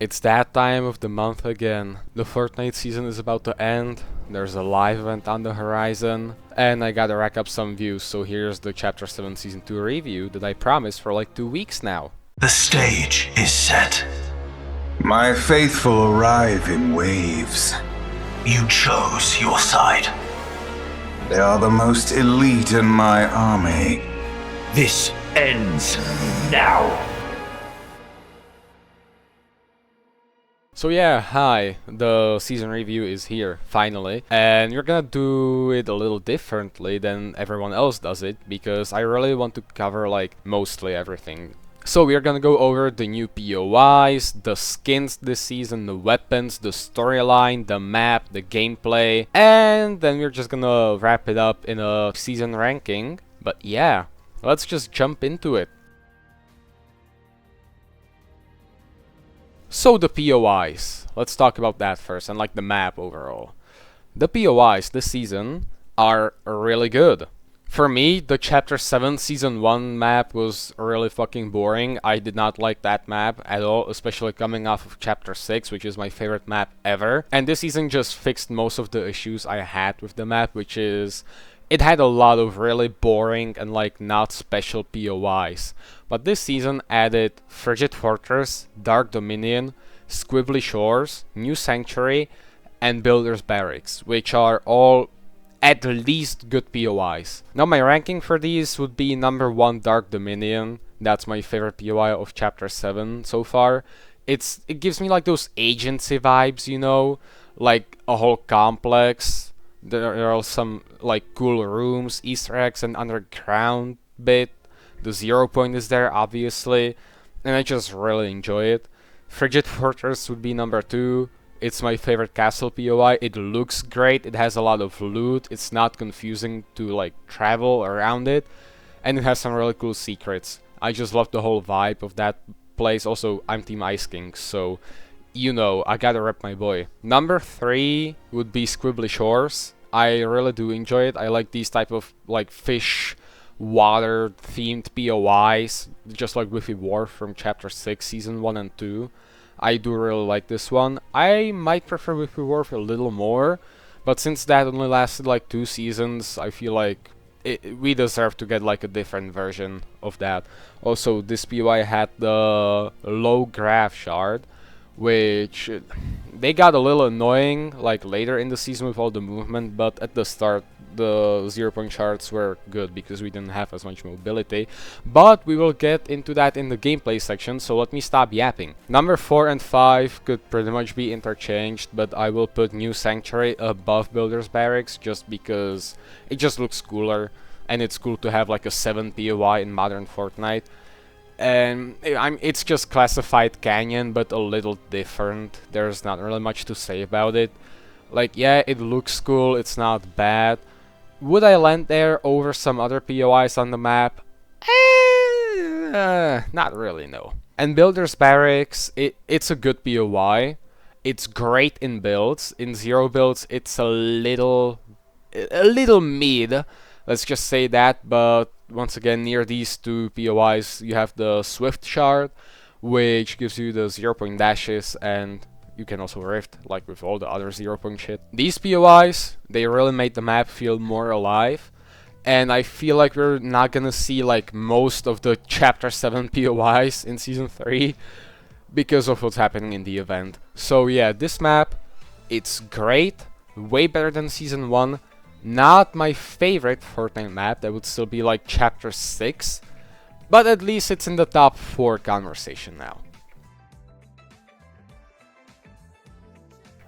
It's that time of the month again. The Fortnite season is about to end, there's a live event on the horizon, and I gotta rack up some views, so here's the Chapter 7 Season 2 review that I promised for like 2 weeks now. The stage is set. My faithful arrive in waves. You chose your side. They are the most elite in my army. This ends now. So yeah, hi, the season review is here, finally, and we're gonna do it a little differently than everyone else does it, because I really want to cover like mostly everything. So we're gonna go over the new POIs, the skins this season, the weapons, the storyline, the map, the gameplay, and then we're just gonna wrap it up in a season ranking. But yeah, let's just jump into it. So the POIs, let's talk about that first, and like the map overall. The POIs this season are really good. For me, the Chapter 7 Season 1 map was really fucking boring. I did not like that map at all, especially coming off of Chapter 6, which is my favorite map ever. And this season just fixed most of the issues I had with the map, which is it had a lot of really boring and like not special POIs. But this season added Frigid Fortress, Dark Dominion, Squibbly Shores, New Sanctuary, and Builder's Barracks, which are all at least good POIs. Now my ranking for these would be number 1 Dark Dominion. That's my favorite POI of Chapter 7 so far. It gives me like those agency vibes, you know, like a whole complex. There are some like cool rooms, Easter eggs, and underground bit. The 0 point is there, obviously, and I just really enjoy it. Frigid Fortress would be number 2. It's my favorite castle POI. It looks great, it has a lot of loot, it's not confusing to like travel around it, and it has some really cool secrets. I just love the whole vibe of that place. Also, I'm Team Ice King, so you know, I gotta rep my boy. Number 3 would be Squibbly Shores. I really do enjoy it. I like these type of like fish water themed POIs, just like Wiffy Wharf from Chapter 6 Season 1 and 2. I do really like this one. I might prefer Wiffy Wharf a little more, but since that only lasted like 2 seasons, I feel like we deserve to get like a different version of that. Also, this POI had the low graph shard, which they got a little annoying like later in the season with all the movement, but at the start the 0 point shards were good because we didn't have as much mobility. But we will get into that in the gameplay section, so let me stop yapping. Number 4 and 5 could pretty much be interchanged, but I will put New Sanctuary above Builder's Barracks just because it just looks cooler, and it's cool to have like a 7 POI in modern Fortnite. And it's just classified canyon, but a little different. There's not really much to say about it. Like, yeah, it looks cool, it's not bad. Would I land there over some other POIs on the map? Not really, no. And Builder's Barracks, it's a good POI. It's great in builds. In 0 builds, it's a little mid. Let's just say that, but once again, near these 2 POIs, you have the Swift Shard, which gives you the 0 point dashes, and you can also rift, like with all the other 0 point shit. These POIs, they really made the map feel more alive, and I feel like we're not gonna see like most of the Chapter 7 POIs in Season 3, because of what's happening in the event. So yeah, this map, it's great, way better than Season 1. Not my favorite Fortnite map, that would still be like Chapter 6, but at least it's in the top 4 conversation now.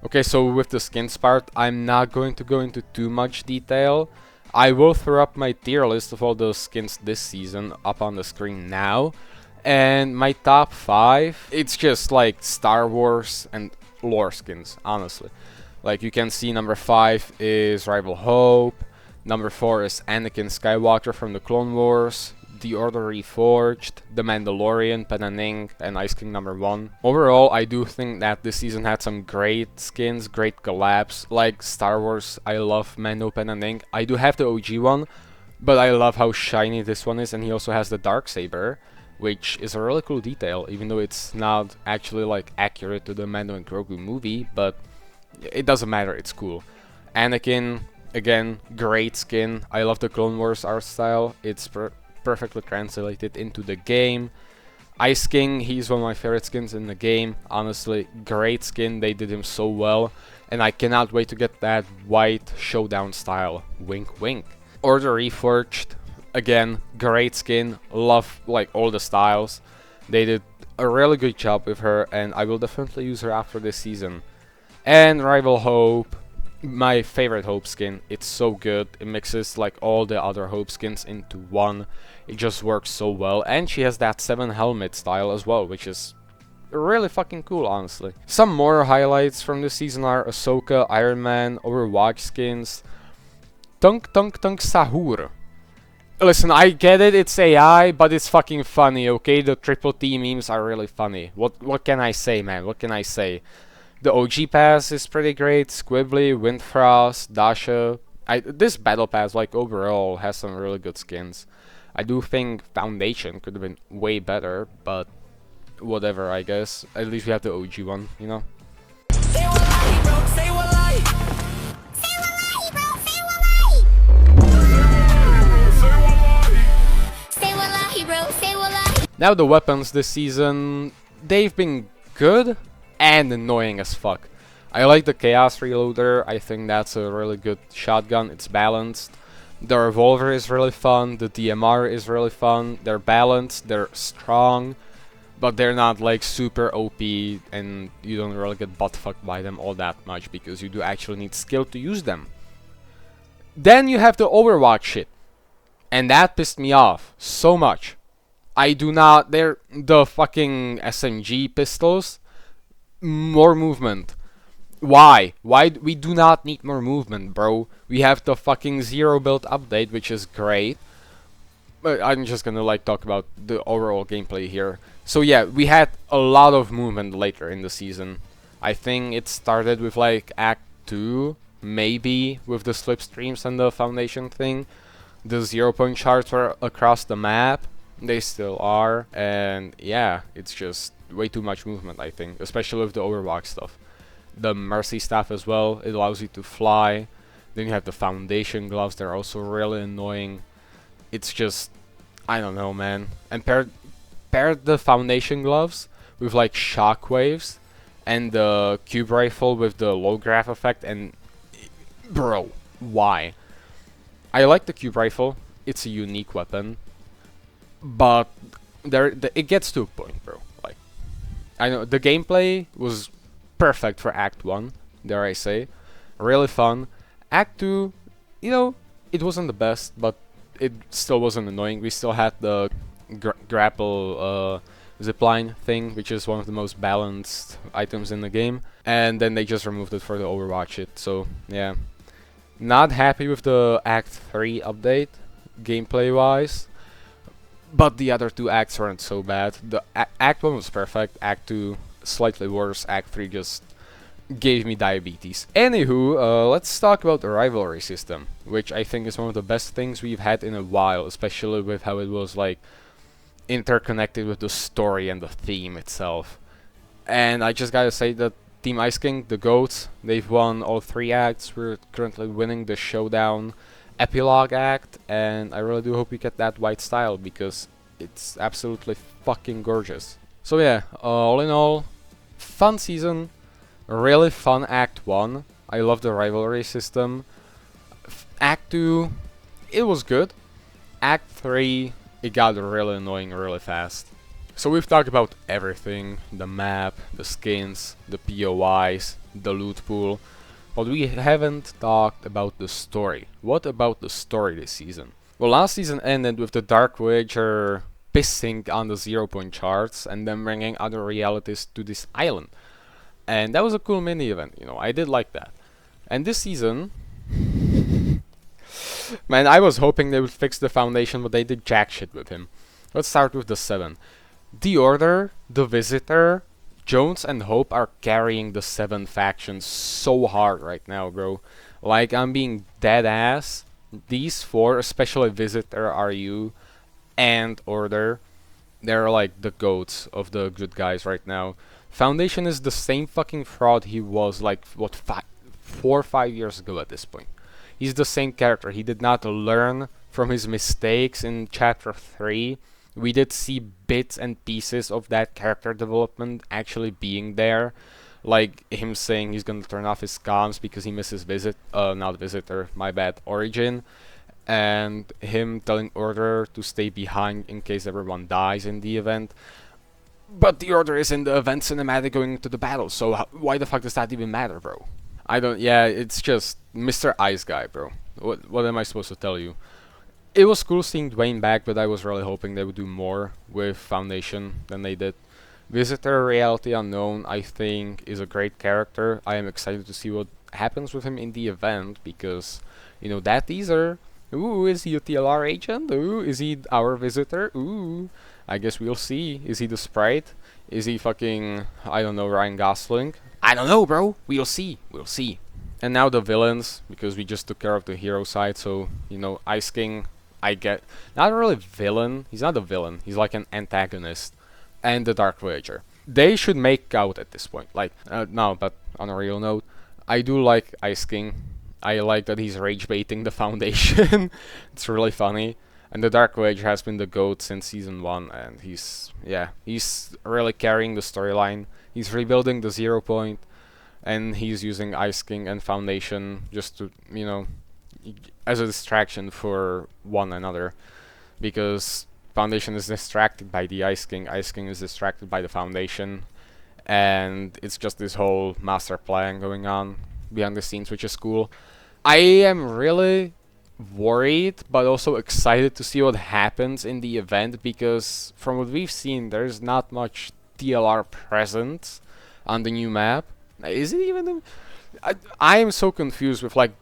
Okay, so with the skins part, I'm not going to go into too much detail. I will throw up my tier list of all the skins this season up on the screen now. And my top 5, it's just like Star Wars and lore skins, honestly. Like you can see, number 5 is Rival Hope, number 4 is Anakin Skywalker from the Clone Wars, The Order Reforged, The Mandalorian, Pen and Ink, and Ice King number 1. Overall, I do think that this season had some great skins, great collabs. Like Star Wars, I love Mando, Pen and Ink. I do have the OG one, but I love how shiny this one is, and he also has the Darksaber, which is a really cool detail, even though it's not actually like accurate to the Mando and Grogu movie, but it doesn't matter, it's cool. Anakin, again, great skin. I love the Clone Wars art style. It's perfectly translated into the game. Ice King, he's one of my favorite skins in the game. Honestly, great skin. They did him so well. And I cannot wait to get that white showdown style. Wink, wink. Order Reforged, again, great skin. Love like all the styles. They did a really good job with her, and I will definitely use her after this season. And Rival Hope, my favorite Hope skin. It's so good. It mixes like all the other Hope skins into one. It just works so well. And she has that 7 helmet style as well, which is really fucking cool, honestly. Some more highlights from this season are Ahsoka, Iron Man, Overwatch skins. Tunk Tunk Tunk Sahur. Listen, I get it, it's AI, but it's fucking funny, okay? The Triple T memes are really funny. What can I say, man? What can I say? The OG pass is pretty great. Squibbly, Windfrost, Dasha. This battle pass, like overall, has some really good skins. I do think Foundation could have been way better, but whatever, I guess. At least we have the OG one, you know? Say wallahi, bro. Say wallahi. Say wallahi, bro. Say wallahi, bro. Say wallahi. Now the weapons this season, they've been good and annoying as fuck. I like the Chaos Reloader. I think that's a really good shotgun. It's balanced. The revolver is really fun. The DMR is really fun. They're balanced. They're strong. But they're not like super OP, and you don't really get buttfucked by them all that much because you do actually need skill to use them. Then you have the Overwatch shit. And that pissed me off so much. They're the fucking SMG pistols. More movement. Why? We do not need more movement, bro. We have the fucking zero build update, which is great. But I'm just gonna like talk about the overall gameplay here. So yeah, we had a lot of movement later in the season. I think it started with like Act 2, maybe, with the slipstreams and the Foundation thing. The 0-point charts were across the map. They still are. And yeah, it's just way too much movement, I think. Especially with the Overwatch stuff. The Mercy Staff as well, it allows you to fly. Then you have the Foundation gloves, they're also really annoying. It's just, I don't know, man. And pair the Foundation gloves with like shockwaves and the cube rifle with the low graph effect, and bro, why? I like the cube rifle, it's a unique weapon, but it gets to a point, bro. Like, I know the gameplay was perfect for Act 1, dare I say. Really fun. Act 2, you know, it wasn't the best, but it still wasn't annoying. We still had the grapple zipline thing, which is one of the most balanced items in the game. And then they just removed it for the Overwatch shit, so yeah. Not happy with the Act 3 update, gameplay-wise. But the other two acts weren't so bad. The Act 1 was perfect, Act 2 slightly worse, Act 3 just gave me diabetes. Anywho, let's talk about the rivalry system, which I think is one of the best things we've had in a while, especially with how it was like interconnected with the story and the theme itself. And I just gotta say that Team Ice King, the GOATs, they've won all 3 acts. We're currently winning the Showdown Epilogue act, and I really do hope we get that white style because it's absolutely fucking gorgeous. So yeah, all in all, fun season, really fun Act 1. I love the rivalry system. Act 2, it was good. Act 3, it got really annoying really fast. So we've talked about everything, the map, the skins, the POIs, the loot pool, but we haven't talked about the story. What about the story this season? Well, last season ended with the Dark Voyager pissing on the 0-point charts and then bringing other realities to this island. And that was a cool mini event, you know, I did like that. And this season, man, I was hoping they would fix the Foundation, but they did jack shit with him. Let's start with the 7. The Order, the Visitor, Jones and Hope are carrying the 7 factions so hard right now, bro. Like, I'm being dead ass. These 4, especially Visitor, RU, and Order, They're like the goats of the good guys right now. Foundation is the same fucking fraud he was like, what, 4 or 5 years ago at this point. He's the same character. He did not learn from his mistakes in chapter 3. We did see bits and pieces of that character development actually being there. Like him saying he's gonna turn off his comms because he misses not visitor, my bad, Origin. And him telling Order to stay behind in case everyone dies in the event. But the Order is in the event cinematic going into the battle, so why the fuck does that even matter, bro? I don't, yeah, it's just Mr. Ice Guy, bro. What am I supposed to tell you? It was cool seeing Dwayne back, but I was really hoping they would do more with Foundation than they did. Visitor Reality Unknown, I think, is a great character. I am excited to see what happens with him in the event, because, you know, that teaser. Ooh, is he a TLR agent? Ooh, is he our visitor? Ooh, I guess we'll see. Is he the Sprite? Is he fucking, I don't know, Ryan Gosling? I don't know, bro. We'll see. We'll see. And now the villains, because we just took care of the hero side, so, you know, Ice King, I get, not really villain. He's not a villain. He's like an antagonist. And the Dark Voyager. They should make out at this point. Like, no, but on a real note, I do like Ice King. I like that he's rage baiting the Foundation. It's really funny. And the Dark Voyager has been the GOAT since season 1, and he's really carrying the storyline. He's rebuilding the 0 point, and he's using Ice King and Foundation just to, you know, as a distraction for one another. Because Foundation is distracted by the Ice King is distracted by the Foundation, and it's just this whole master plan going on behind the scenes, which is cool. I am really worried, but also excited to see what happens in the event, because from what we've seen, there's not much TLR present on the new map. Is it even? I am so confused with, like,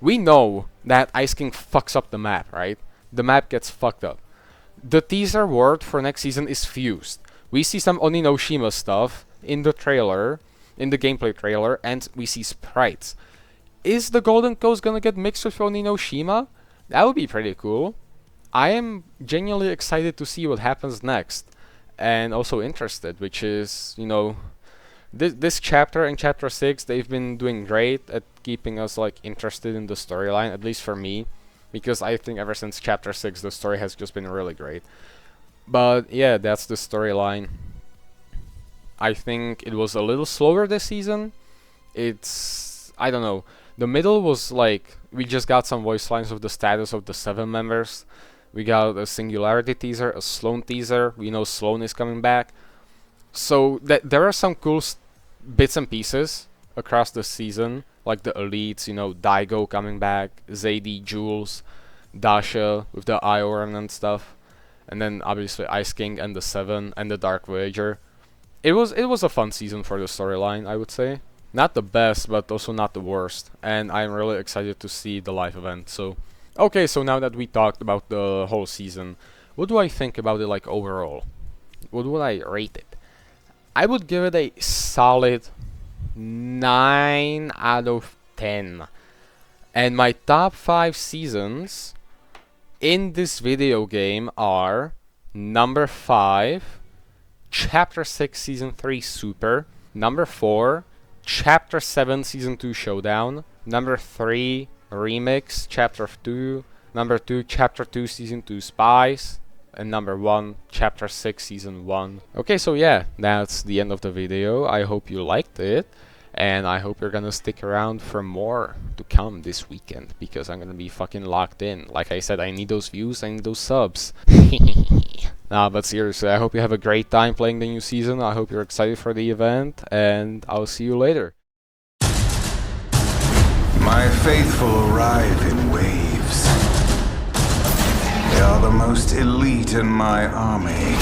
we know that Ice King fucks up the map, right? The map gets fucked up. The teaser word for next season is fused. We see some Oninoshima stuff in the trailer, in the gameplay trailer, and we see sprites. Is the Golden Coast gonna get mixed with Oninoshima? That would be pretty cool. I am genuinely excited to see what happens next, and also interested, which is, you know, this chapter and chapter 6, they've been doing great at keeping us like interested in the storyline, at least for me. Because I think ever since chapter 6, the story has just been really great. But yeah, that's the storyline. I think it was a little slower this season. It's, I don't know. The middle was like, we just got some voice lines of the status of the 7 members. We got a Singularity teaser, a Sloan teaser. We know Sloan is coming back. So there are some cool bits and pieces across the season. Like the elites, you know, Daigo coming back, Zadie, Jules, Dasha with the Ioran and stuff, and then obviously Ice King and the 7 and the Dark Voyager. It was a fun season for the storyline, I would say. Not the best, but also not the worst. And I'm really excited to see the live event. So, okay, so now that we talked about the whole season, what do I think about it, like, overall? What would I rate it? I would give it a solid 9 out of 10. And my top 5 seasons in this video game are number 5, Chapter 6 Season 3 Super, number 4, Chapter 7 Season 2 Showdown, number 3, Remix Chapter 2, number 2, Chapter 2 Season 2 Spies, and number 1, Chapter 6 Season 1. Okay, so yeah, that's the end of the video. I hope you liked it. And I hope you're gonna stick around for more to come this weekend, because I'm gonna be fucking locked in. Like I said, I need those views, I need those subs. Nah, but seriously, I hope you have a great time playing the new season. I hope you're excited for the event, and I'll see you later. My faithful arrive in waves. They are the most elite in my army.